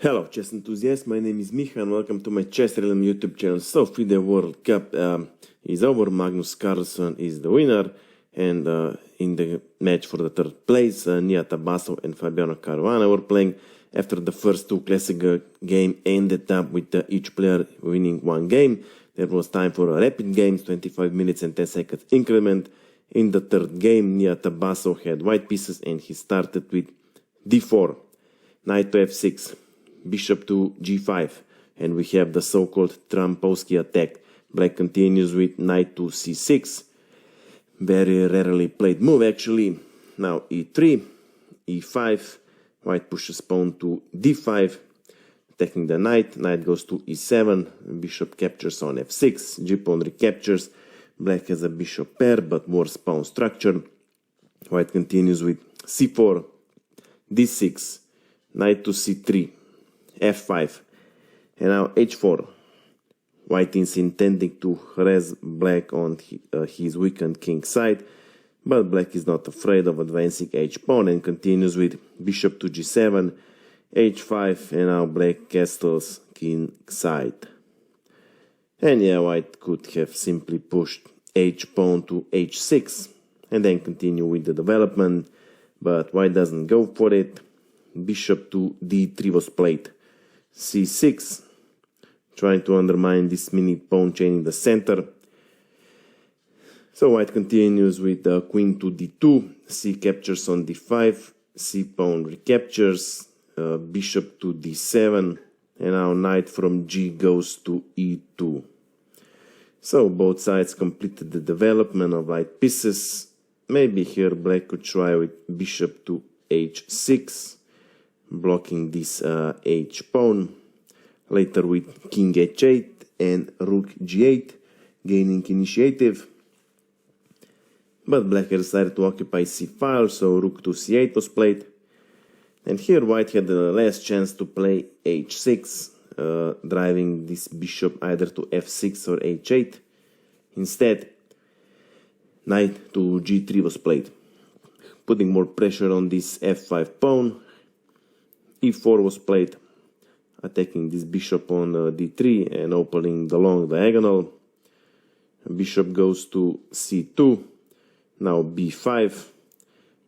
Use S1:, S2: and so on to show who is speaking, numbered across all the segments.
S1: Hello chess enthusiasts, my name is Micha and welcome to my chessrealm YouTube channel. So FIDE World Cup is over, Magnus Carlsen is the winner, and in the match for the third place, Nijat, Abasov and Fabiano Caruana were playing. After the first two classic game ended up with each player winning one game, there was time for a rapid games, 25 minutes and 10 seconds increment. In the third game, Nijat Abasov had white pieces and he started with d4, knight to f6, bishop to g5, and we have the so-called Trampowski attack. Black continues with knight to c6, very rarely played move actually. Now e3, e5, white pushes pawn to d5, attacking the knight, knight goes to e7, bishop captures on f6, g-pawn recaptures, black has a bishop pair but worse pawn structure. White continues with c4, d6, knight to c3, f5, and now h4. White is intending to harass black on his weakened king side, but black is not afraid of advancing h-pawn and continues with bishop to g7, h5, and now black castles king side. And yeah, white could have simply pushed h-pawn to h6 and then continue with the development, but white doesn't go for it. Bishop to d3 was played, c6, trying to undermine this mini pawn chain in the center. So white continues with the queen to d2, c captures on d5, c pawn recaptures, bishop to d7, and now knight from g goes to e2. So both sides completed the development of white pieces. Maybe here black could try with bishop to h6, blocking this h-pawn. Later with king h8 and rook g8, gaining initiative. But black decided to occupy c file, so rook to c8 was played. And here white had the last chance to play h6, driving this bishop either to f6 or h8. Instead, knight to g3 was played, putting more pressure on this f5 pawn. e4 was played, attacking this bishop on d3 and opening the long diagonal. Bishop goes to c2, now b5.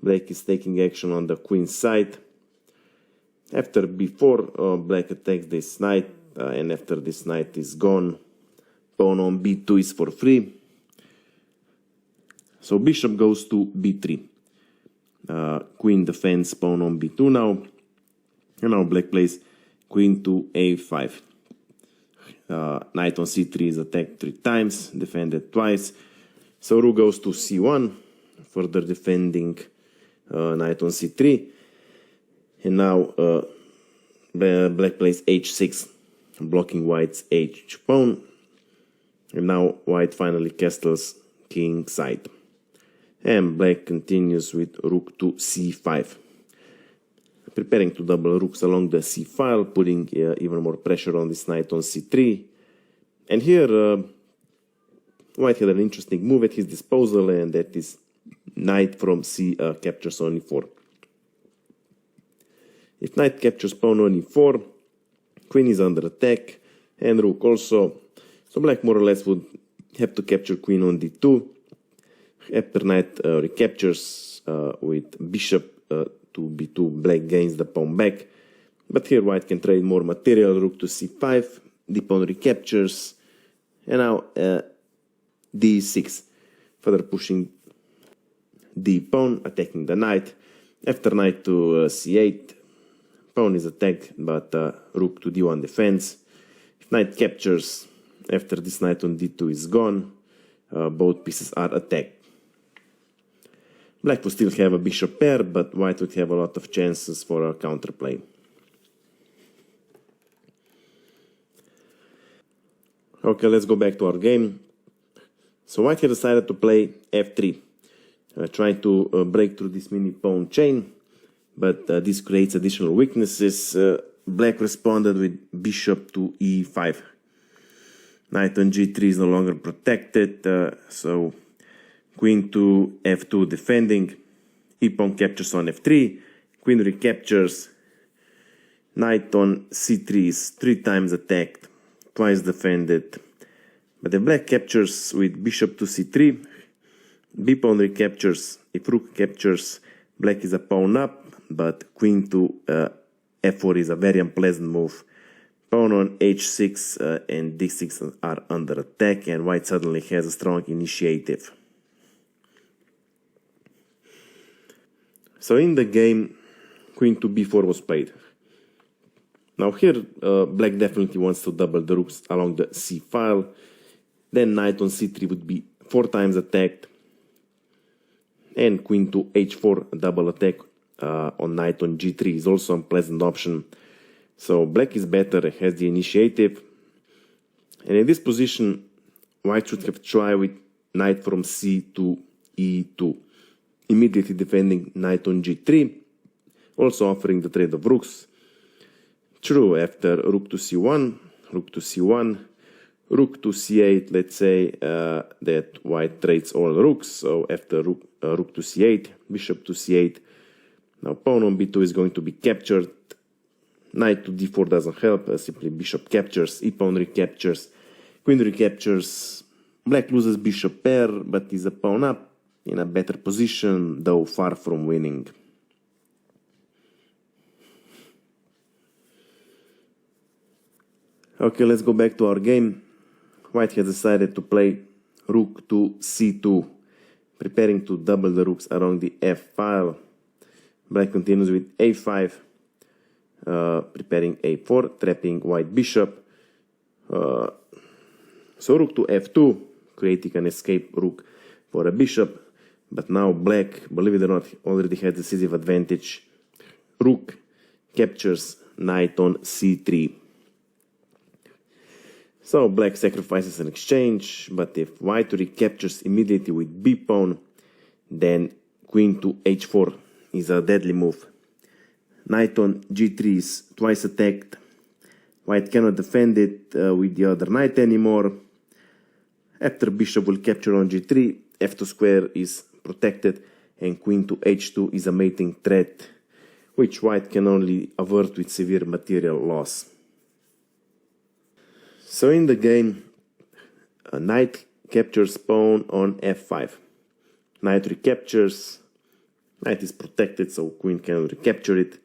S1: Black is taking action on the queen side. After b4, black attacks this knight, and after this knight is gone, pawn on b2 is for free. So bishop goes to b3. Queen defends pawn on b2 now. And now black plays queen to a5. Knight on c3 is attacked 3 times, defended twice. So rook goes to c1, further defending knight on c3. And now black plays h6, blocking white's h-pawn. And now white finally castles king side. And black continues with rook to c5. Preparing to double rooks along the c file, putting even more pressure on this knight on c3. And here white had an interesting move at his disposal, and that is knight from c captures on e4. If knight captures pawn on e4, queen is under attack, and rook also. So black more or less would have to capture queen on d2. After knight recaptures with bishop to b2, black gains the pawn back. But here white can trade more material, rook to c5, the pawn recaptures, and now d6, further pushing the pawn, attacking the knight. After knight to c8, pawn is attacked, but rook to d1 defense. If knight captures, after this knight on d2 is gone, both pieces are attacked. Black would still have a bishop pair, but white would have a lot of chances for a counterplay. Okay, let's go back to our game. So white had decided to play f3, trying to break through this mini pawn chain, but this creates additional weaknesses. Black responded with bishop to e5. Knight on g3 is no longer protected, so queen to f2 defending, e-pawn captures on f3, queen recaptures, Knight on c3 is 3 times attacked, twice defended. But if black captures with bishop to c3, b pawn recaptures. If rook captures, black is a pawn up, but queen to f4 is a very unpleasant move. Pawn on h6 and d6 are under attack, and white suddenly has a strong initiative. So in the game, queen to b4 was played. Now here, black definitely wants to double the rooks along the c file. Then knight on c3 would be 4 times attacked. And queen to h4 double attack on knight on g3 is also a pleasant option. So black is better, has the initiative. And in this position, white should have tried with knight from c to e2, immediately defending knight on g3, also offering the trade of rooks. True, after rook to c1, rook to c1, rook to c8, let's say that white trades all rooks. So after rook to c8, bishop to c8, now pawn on b2 is going to be captured. Knight to d4 doesn't help, simply bishop captures, e-pawn recaptures, queen recaptures. Black loses bishop pair, but is a pawn up in a better position, though far from winning. Okay, let's go back to our game. White has decided to play rook to c2, preparing to double the rooks around the f file. Black continues with a5, preparing a4, trapping white bishop. So rook to f2, creating an escape rook for a bishop. But now black, believe it or not, already has decisive advantage. Rook captures knight on c3. So black sacrifices an exchange, but if white recaptures immediately with b pawn, then queen to h4 is a deadly move. Knight on g3 is twice attacked. White cannot defend it with the other knight anymore. After bishop will capture on g3, f2 square is protected, and queen to h2 is a mating threat, which white can only avert with severe material loss. So in the game, knight captures pawn on f5. Knight recaptures. Knight is protected, so queen can recapture it.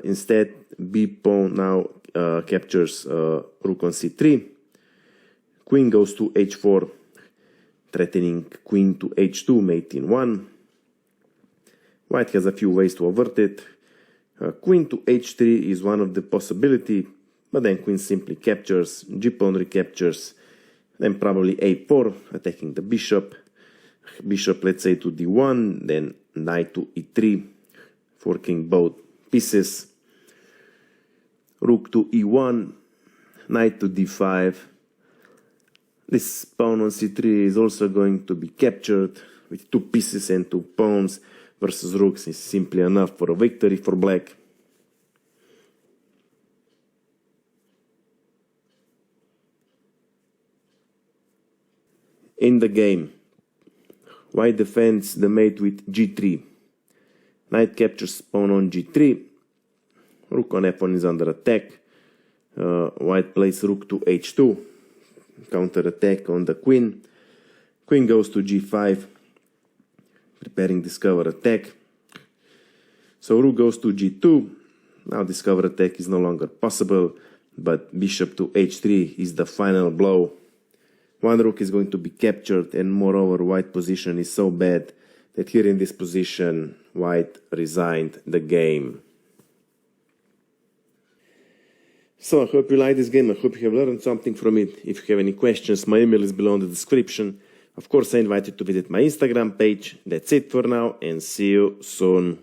S1: Instead, b pawn now captures rook on c3. Queen goes to h4, threatening queen to h2, mate in 1. White has a few ways to avert it. Queen to h3 is one of the possibility, but then queen simply captures, g-pawn recaptures, then probably a4, attacking the bishop. Bishop, let's say, to d1, then knight to e3, forking both pieces. Rook to e1, knight to d5. This pawn on c3 is also going to be captured with 2 pieces and 2 pawns versus rooks is simply enough for a victory for black. In the game, white defends the mate with g3. Knight captures pawn on g3. Rook on f1 is under attack. White plays rook to h2. Counter attack on the queen. Queen goes to g5, preparing discover attack. So rook goes to g2. Now discover attack is no longer possible, but bishop to h3 is the final blow. One rook is going to be captured, and moreover white position is so bad that here in this position white resigned the game. So I hope you like this game. I hope you have learned something from it. If you have any questions, my email is below in the description. Of course, I invite you to visit my Instagram page. That's it for now, and see you soon.